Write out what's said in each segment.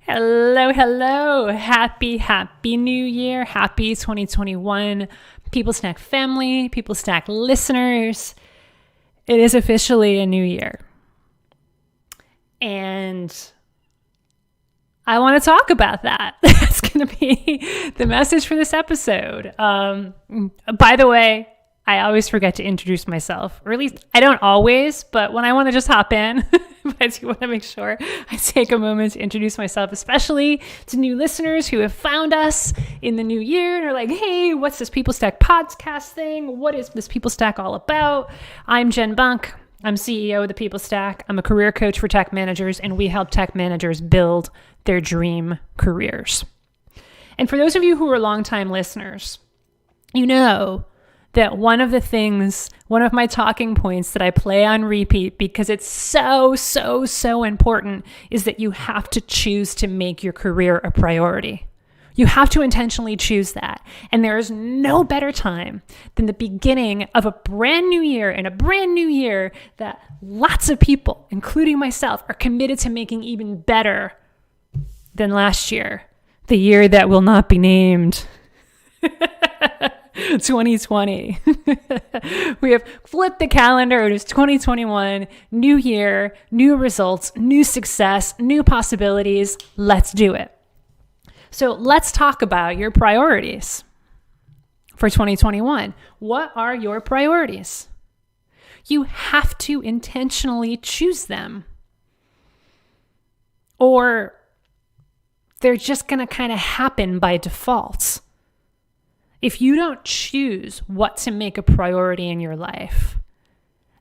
Hello, hello. Happy New Year. Happy 2021. People Snack family, People Snack listeners. It is officially a new year. And I want to talk about that. That's going to be the message for this episode. By the way, I always forget to introduce myself, or at least I don't always, but when I want to just hop in, I do want to make sure I take a moment to introduce myself, especially to new listeners who have found us in the new year and are like, hey, what's this People Stack podcast thing? What is this People Stack all about? I'm Jen Bunk. I'm CEO of the People Stack. I'm a career coach for tech managers, and we help tech managers build their dream careers. And for those of you who are longtime listeners, you know that one of my talking points that I play on repeat because it's so important is that you have to choose to make your career a priority. You have to intentionally choose that. And there is no better time than the beginning of a brand new year, and a brand new year that lots of people, including myself, are committed to making even better than last year, the year that will not be named. 2020. We have flipped the calendar. It is 2021, new year, new results, new success, new possibilities. Let's do it. So let's talk about your priorities for 2021. What are your priorities? You have to intentionally choose them, or they're just going to kind of happen by default. If you don't choose what to make a priority in your life,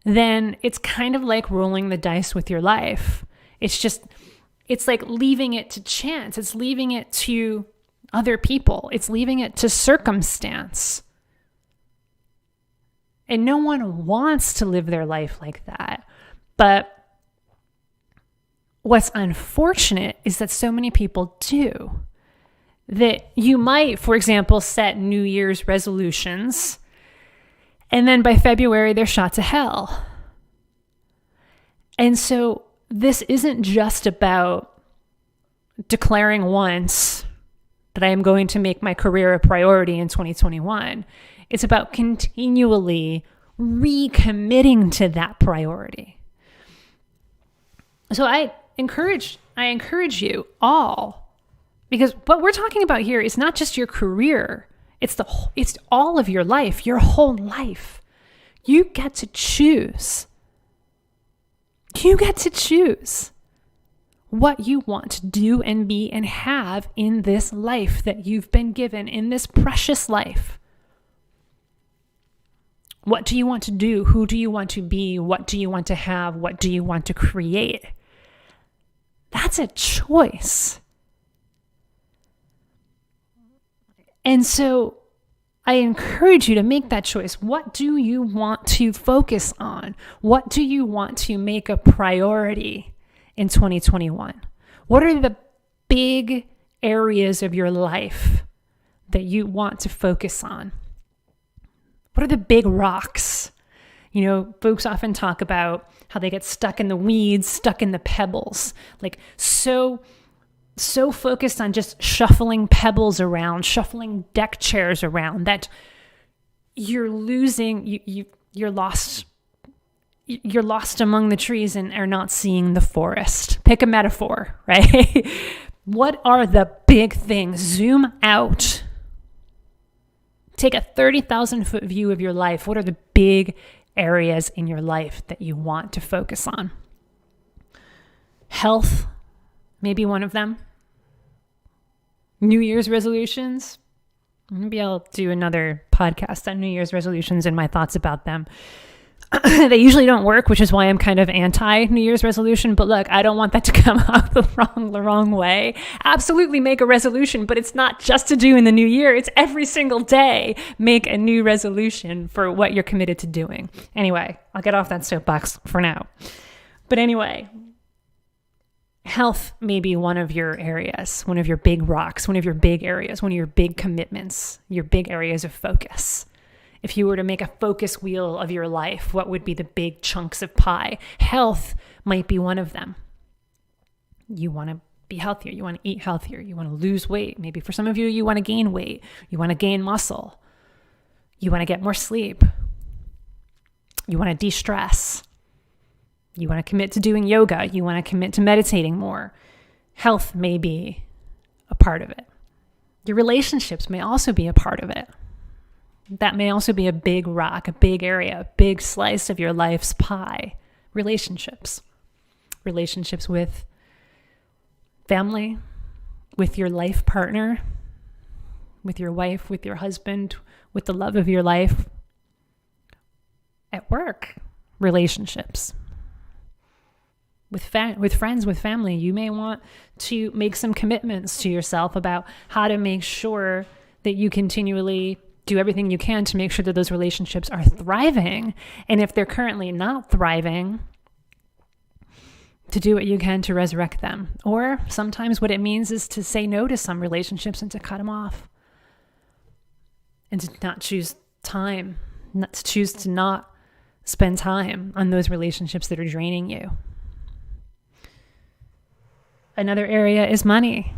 then it's kind of like rolling the dice with your life. It's like leaving it to chance. It's leaving it to other people. It's leaving it to circumstance. And no one wants to live their life like that. But what's unfortunate is that so many people do. That you might, for example, set New Year's resolutions, and then by February, they're shot to hell. And so this isn't just about declaring once that I am going to make my career a priority in 2021. It's about continually recommitting to that priority. So I encourage you all, because what we're talking about here is not just your career. It's all of your life, your whole life. You get to choose. You get to choose what you want to do and be and have in this life that you've been given, in this precious life. What do you want to do? Who do you want to be? What do you want to have? What do you want to create? That's a choice. And so I encourage you to make that choice. What do you want to focus on? What do you want to make a priority in 2021? What are the big areas of your life that you want to focus on? What are the big rocks? You know, folks often talk about how they get stuck in the weeds, stuck in the pebbles, like so focused on just shuffling pebbles around, shuffling deck chairs around, that you're lost among the trees and are not seeing the forest. Pick a metaphor, right? What are the big things? Zoom out. Take a 30,000 foot view of your life. What are the big areas in your life that you want to focus on? Health, maybe one of them. New Year's resolutions. Maybe I'll do another podcast on New Year's resolutions and my thoughts about them. They usually don't work, which is why I'm kind of anti New Year's resolution. But look, I don't want that to come out the wrong way. Absolutely make a resolution, but it's not just to do in the new year. It's every single day. Make a new resolution for what you're committed to doing. Anyway, I'll get off that soapbox for now. But anyway, health may be one of your areas, one of your big rocks, one of your big areas, one of your big commitments, your big areas of focus. If you were to make a focus wheel of your life, what would be the big chunks of pie? Health might be one of them. You want to be healthier. You want to eat healthier. You want to lose weight. Maybe for some of you, you want to gain weight. You want to gain muscle. You want to get more sleep. You want to de-stress. You want to commit to doing yoga. You want to commit to meditating more. Health may be a part of it. Your relationships may also be a part of it. That may also be a big rock, a big area, a big slice of your life's pie. Relationships. Relationships with family, with your life partner, with your wife, with your husband, with the love of your life. At work, relationships. With friends, with family, you may want to make some commitments to yourself about how to make sure that you continually do everything you can to make sure that those relationships are thriving. And if they're currently not thriving, to do what you can to resurrect them. Or sometimes what it means is to say no to some relationships and to cut them off. And to not choose time, not to choose to not spend time on those relationships that are draining you. Another area is money.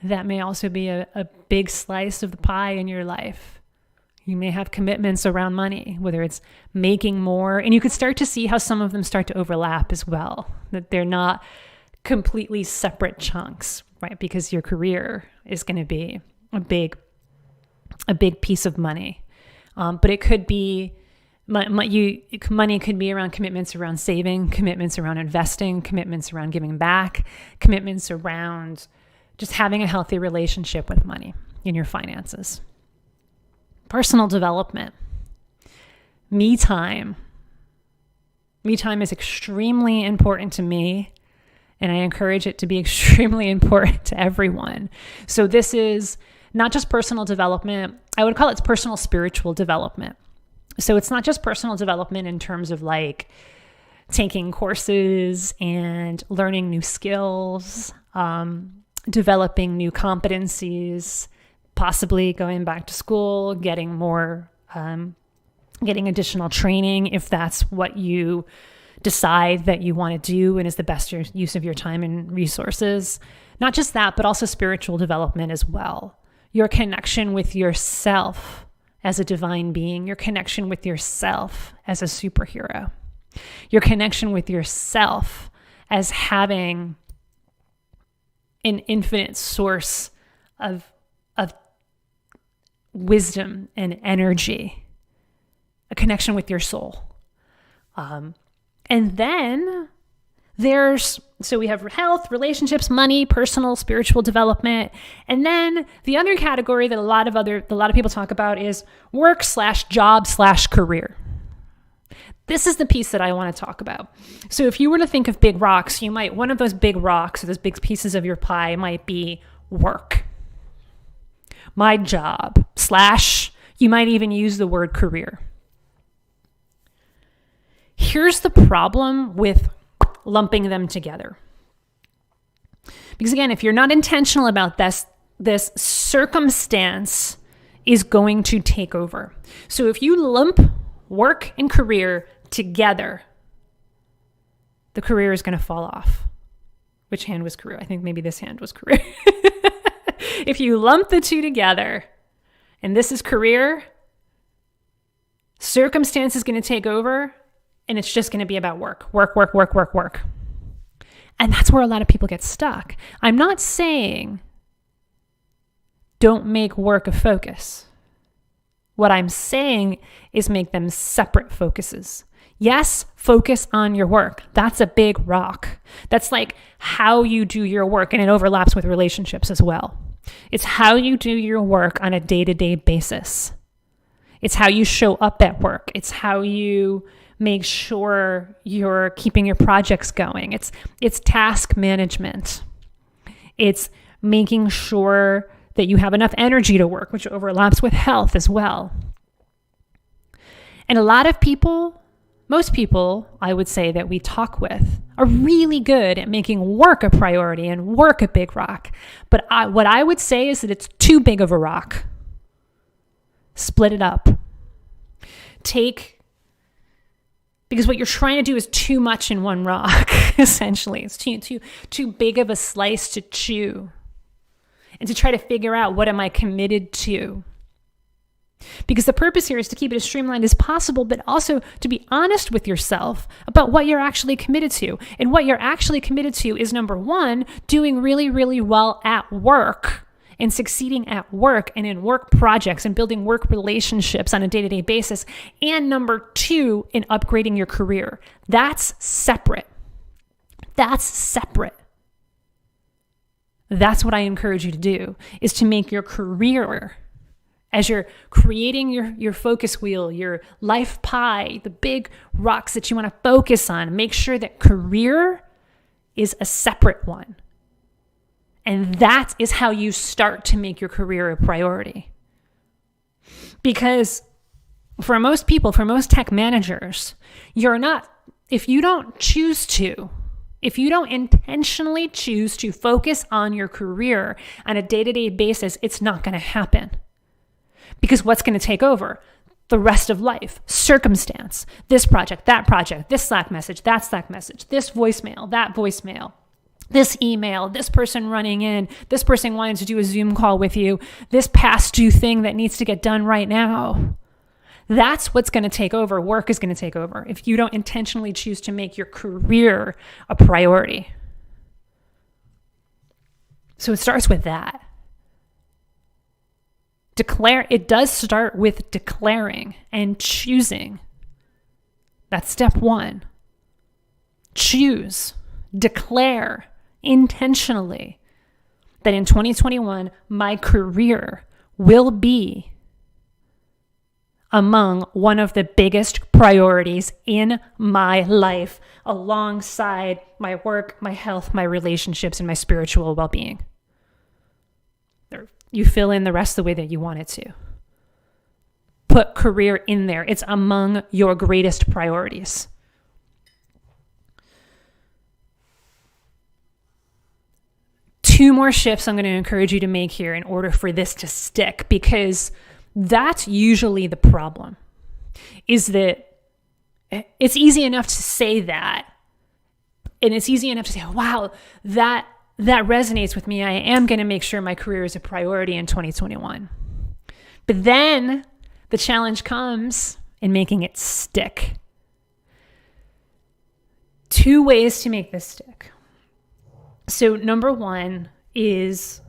That may also be a big slice of the pie in your life. You may have commitments around money, whether it's making more, and you could start to see how some of them start to overlap as well, that they're not completely separate chunks, right? Because your career is going to be a big piece of money. But it could be, money could be around commitments around saving, commitments around investing, commitments around giving back, commitments around just having a healthy relationship with money in your finances. Personal development. Me time. Me time is extremely important to me, and I encourage it to be extremely important to everyone. So this is not just personal development. I would call it personal spiritual development. So it's not just personal development in terms of like taking courses and learning new skills, developing new competencies, possibly going back to school, getting more, getting additional training if that's what you decide that you want to do and is the best use of your time and resources. Not just that, but also spiritual development as well. Your connection with yourself as a divine being, your connection with yourself as a superhero, your connection with yourself as having an infinite source of wisdom and energy, a connection with your soul. And then so we have health, relationships, money, personal, spiritual development. And then the other category that a lot of people talk about is work/job/career. This is the piece that I want to talk about. So if you were to think of big rocks, one of those big rocks or those big pieces of your pie might be work. My job / you might even use the word career. Here's the problem with lumping them together. Because again, if you're not intentional about this circumstance is going to take over. So if you lump work and career together, the career is going to fall off. Which hand was career? I think maybe this hand was career. If you lump the two together, and this is career, circumstance is going to take over, and it's just going to be about work. And that's where a lot of people get stuck. I'm not saying don't make work a focus. What I'm saying is make them separate focuses. Yes, focus on your work. That's a big rock. That's like how you do your work, and it overlaps with relationships as well. It's how you do your work on a day-to-day basis. It's how you show up at work. It's how you make sure you're keeping your projects going. It's task management. It's making sure that you have enough energy to work, which overlaps with health as well. And a lot of people, most people, I would say that we talk with are really good at making work a priority and work a big rock. But what I would say is that it's too big of a rock. Split it up. Take Because what you're trying to do is too much in one rock, essentially. It's too big of a slice to chew. And to try to figure out, what am I committed to? Because the purpose here is to keep it as streamlined as possible, but also to be honest with yourself about what you're actually committed to. And what you're actually committed to is, number one, doing really, really well at work and succeeding at work and in work projects and building work relationships on a day-to-day basis. And number two, in upgrading your career. That's separate. That's separate. That's what I encourage you to do, is to make your career, as you're creating your focus wheel, your life pie, the big rocks that you want to focus on, make sure that career is a separate one. And that is how you start to make your career a priority. Because for most people, for most tech managers, if you don't intentionally choose to focus on your career on a day-to-day basis, it's not going to happen. Because what's going to take over? The rest of life, circumstance, this project, this Slack message, that Slack message, this voicemail, that voicemail, this email, this person running in, this person wanting to do a Zoom call with you, this past due thing that needs to get done right now. That's what's going to take over. Work is going to take over if you don't intentionally choose to make your career a priority. So it starts with that. It does start with declaring and choosing. That's step one. Choose, declare intentionally that in 2021, my career will be among one of the biggest priorities in my life, alongside my work, my health, my relationships, and my spiritual well-being. You fill in the rest the way that you want it to. Put career in there. It's among your greatest priorities. Two more shifts I'm going to encourage you to make here in order for this to stick, because that's usually the problem, is that it's easy enough to say that. And it's easy enough to say, wow, that resonates with me. I am going to make sure my career is a priority in 2021. But then the challenge comes in making it stick. Two ways to make this stick. So number one is,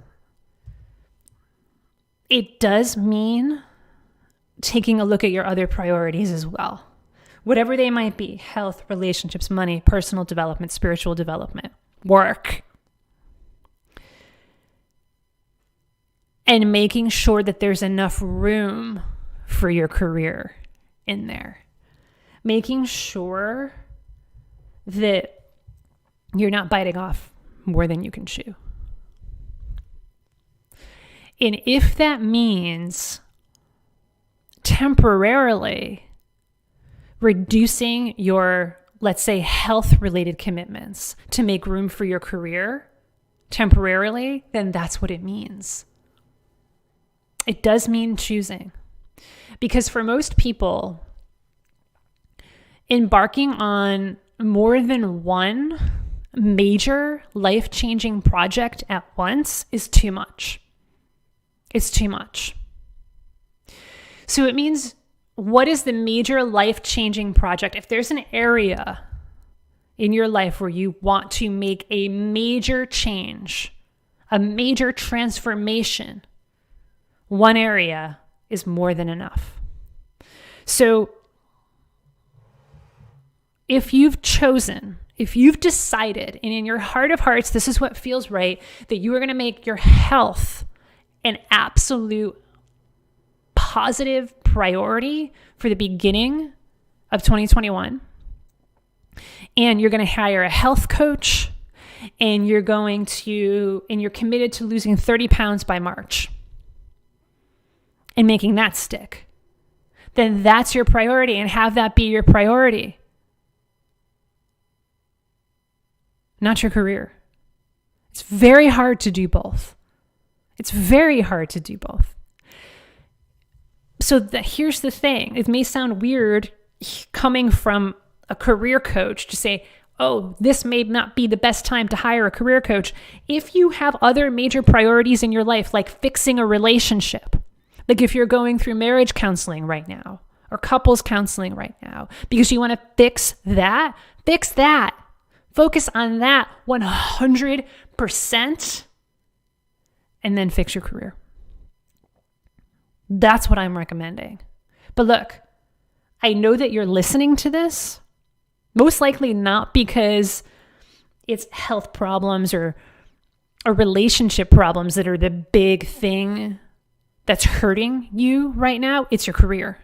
it does mean taking a look at your other priorities as well. Whatever they might be: health, relationships, money, personal development, spiritual development, work. And making sure that there's enough room for your career in there. Making sure that you're not biting off more than you can chew. And if that means temporarily reducing your, let's say, health-related commitments to make room for your career temporarily, then that's what it means. It does mean choosing. Because for most people, embarking on more than one major life-changing project at once is too much. It's too much. So it means, what is the major life-changing project? If there's an area in your life where you want to make a major change, a major transformation, one area is more than enough. So if you've decided, and in your heart of hearts, this is what feels right, that you are going to make your health an absolute positive priority for the beginning of 2021, and you're going to hire a health coach, and you're committed to losing 30 pounds by March and making that stick, then that's your priority, and have that be your priority, not your career. It's very hard to do both. It's very hard to do both. So here's the thing. It may sound weird coming from a career coach to say, oh, this may not be the best time to hire a career coach. If you have other major priorities in your life, like fixing a relationship, like if you're going through marriage counseling right now or couples counseling right now, because you want to fix that. Focus on that 100% and then fix your career. That's what I'm recommending. But look, I know that you're listening to this, most likely not because it's health problems or relationship problems that are the big thing that's hurting you right now. It's your career.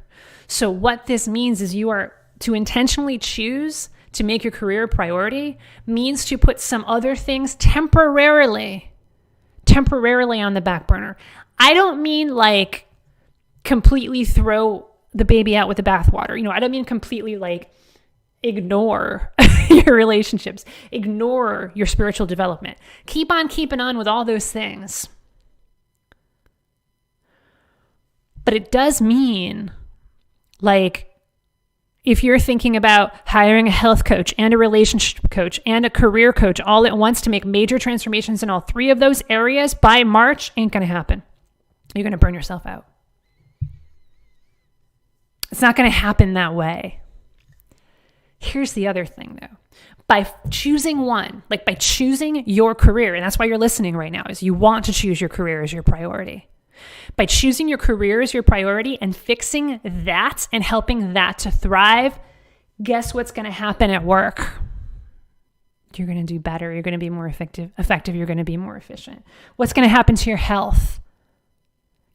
So what this means is you are to intentionally choose to make your career a priority means to put some other things temporarily on the back burner. I don't mean like completely throw the baby out with the bathwater. I don't mean completely like ignore your relationships, ignore your spiritual development. Keep on keeping on with all those things. But it does mean, like, if you're thinking about hiring a health coach and a relationship coach and a career coach all at once to make major transformations in all three of those areas by March, ain't going to happen. You're going to burn yourself out. It's not going to happen that way. Here's the other thing, though. By choosing one, like by choosing your career, and that's why you're listening right now, is you want to choose your career as your priority. By choosing your career as your priority and fixing that and helping that to thrive, guess what's going to happen at work? You're going to do better. You're going to be more effective. You're going to be more efficient. What's going to happen to your health?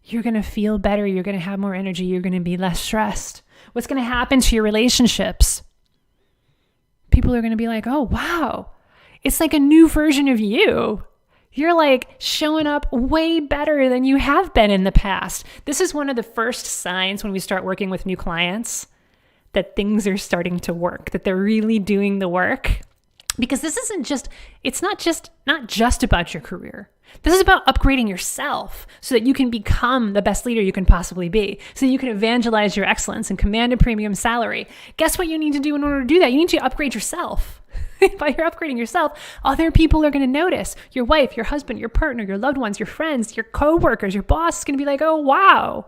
You're going to feel better. You're going to have more energy. You're going to be less stressed. What's going to happen to your relationships? People are going to be like, oh, wow, it's like a new version of you. You're like showing up way better than you have been in the past. This is one of the first signs when we start working with new clients that things are starting to work, that they're really doing the work. Because this isn't just, it's not just about your career. This is about upgrading yourself so that you can become the best leader you can possibly be, so that you can evangelize your excellence and command a premium salary. Guess what you need to do in order to do that? You need to upgrade yourself. By your upgrading yourself, other people are going to notice. Your wife, your husband, your partner, your loved ones, your friends, your coworkers, your boss is going to be like, oh, wow.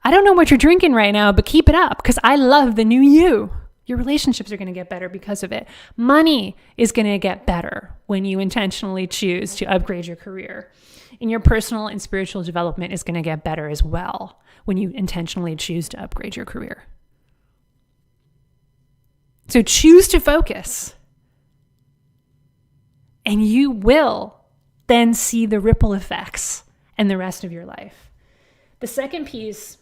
I don't know what you're drinking right now, but keep it up because I love the new you. Your relationships are going to get better because of it. Money is going to get better when you intentionally choose to upgrade your career. And your personal and spiritual development is going to get better as well when you intentionally choose to upgrade your career. So choose to focus. And you will then see the ripple effects in the rest of your life. The second piece,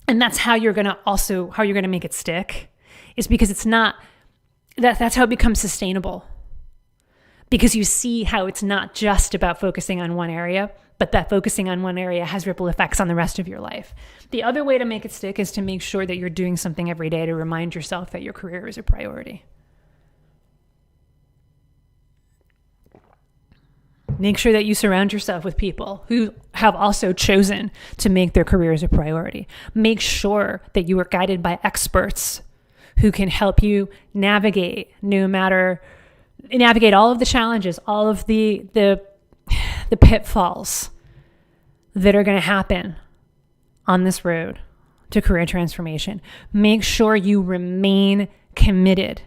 and that's how you're going to make it stick, is because it's not, that's how it becomes sustainable. Because you see how it's not just about focusing on one area, but that focusing on one area has ripple effects on the rest of your life. The other way to make it stick is to make sure that you're doing something every day to remind yourself that your career is a priority. Make sure that you surround yourself with people who have also chosen to make their careers a priority. Make sure that you are guided by experts who can help you navigate all of the challenges, all of the pitfalls that are going to happen on this road to career transformation. Make sure you remain committed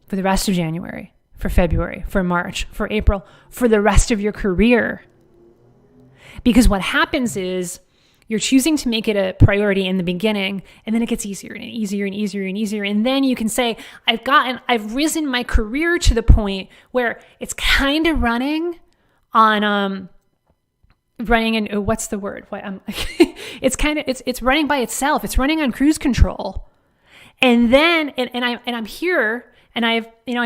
for the rest of January, for February, for March, for April, for the rest of your career. Because what happens is you're choosing to make it a priority in the beginning, and then it gets easier and easier and easier and easier. And then you can say, I've risen my career to the point where it's kind of running on, what's the word? It's running by itself. It's running on cruise control. And then, I'm here, and I'm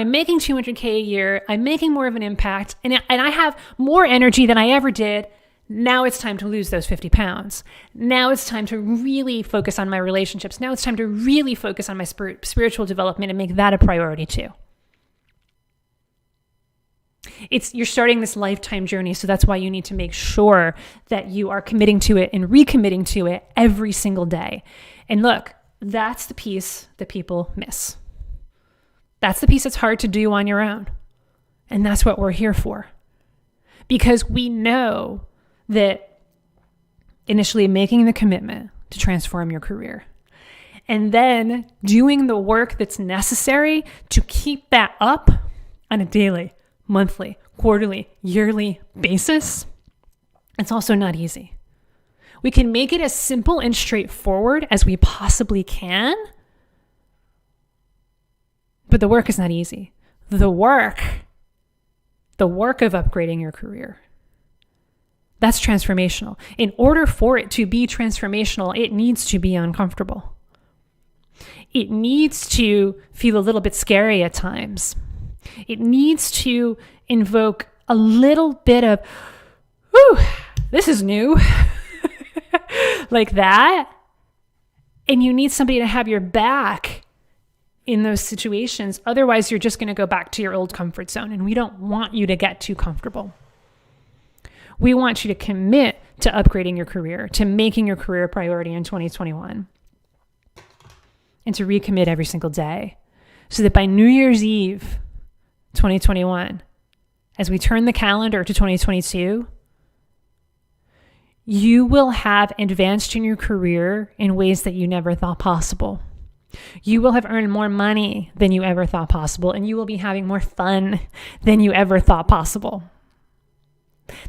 making $200K a year. I'm making more of an impact, and I have more energy than I ever did. Now it's time to lose those 50 pounds. Now it's time to really focus on my relationships. Now it's time to really focus on my spiritual development and make that a priority too. You're starting this lifetime journey, so that's why you need to make sure that you are committing to it and recommitting to it every single day. And look, that's the piece that people miss. That's the piece that's hard to do on your own. And that's what we're here for. Because we know that initially making the commitment to transform your career and then doing the work that's necessary to keep that up on a daily, monthly, quarterly, yearly basis, it's also not easy. We can make it as simple and straightforward as we possibly can, but the work is not easy. The work of upgrading your career, that's transformational. In order for it to be transformational, it needs to be uncomfortable. It needs to feel a little bit scary at times. It needs to invoke a little bit of, whew, this is new, like that. And you need somebody to have your back in those situations. Otherwise, you're just going to go back to your old comfort zone. And we don't want you to get too comfortable. We want you to commit to upgrading your career, to making your career a priority in 2021, and to recommit every single day so that by New Year's Eve, 2021, as we turn the calendar to 2022, you will have advanced in your career in ways that you never thought possible. You will have earned more money than you ever thought possible, and you will be having more fun than you ever thought possible.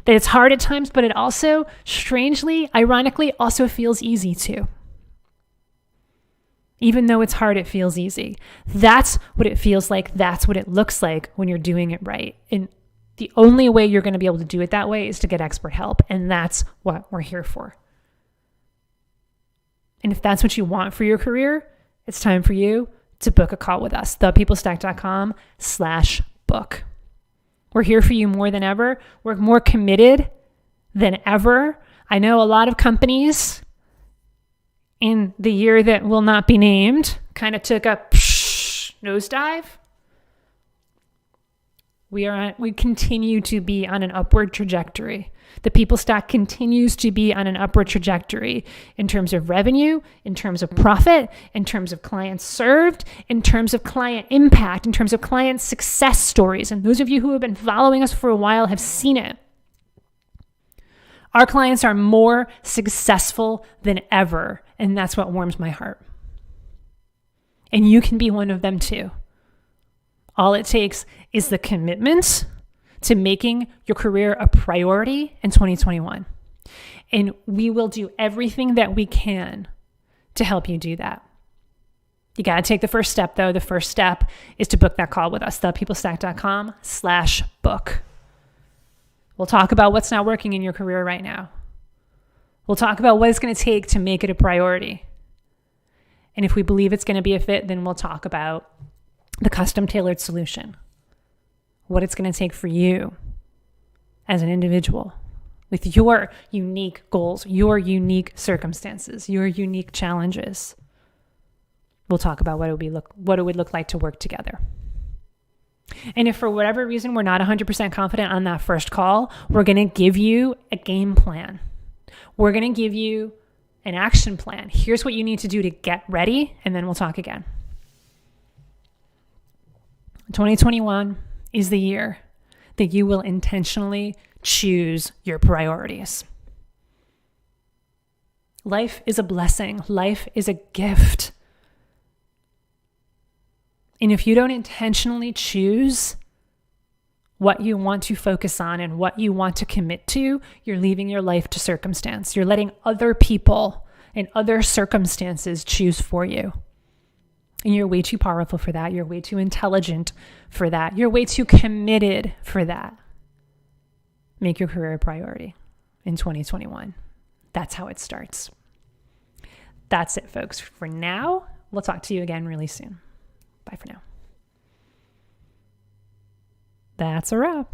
That it's hard at times, but it also, strangely, ironically, also feels easy too. Even though it's hard, it feels easy. That's what it feels like. That's what it looks like when you're doing it right. And the only way you're going to be able to do it that way is to get expert help. And that's what we're here for. And if that's what you want for your career, it's time for you to book a call with us. thepeoplestack.com/book. We're here for you more than ever. We're more committed than ever. I know a lot of companies in the year that will not be named kind of took a nosedive. We continue to be on an upward trajectory. The People Stack continues to be on an upward trajectory in terms of revenue, in terms of profit, in terms of clients served, in terms of client impact, in terms of client success stories. And those of you who have been following us for a while have seen it. Our clients are more successful than ever, and that's what warms my heart. And you can be one of them too. All it takes is the commitment to making your career a priority in 2021. And we will do everything that we can to help you do that. You got to take the first step though. The first step is to book that call with us, thepeoplestack.com/book. We'll talk about what's not working in your career right now. We'll talk about what it's going to take to make it a priority. And if we believe it's going to be a fit, then we'll talk about the custom tailored solution, what it's going to take for you as an individual with your unique goals, your unique circumstances, your unique challenges. We'll talk about what it would look like to work together. And if for whatever reason we're not 100% confident on that first call, we're going to give you a game plan. We're going to give you an action plan. Here's what you need to do to get ready, and then we'll talk again. 2021 is the year that you will intentionally choose your priorities. Life is a blessing. Life is a gift. And if you don't intentionally choose what you want to focus on and what you want to commit to, you're leaving your life to circumstance. You're letting other people and other circumstances choose for you. And you're way too powerful for that. You're way too intelligent for that. You're way too committed for that. Make your career a priority in 2021. That's how it starts. That's it, folks. For now, we'll talk to you again really soon. Bye for now. That's a wrap.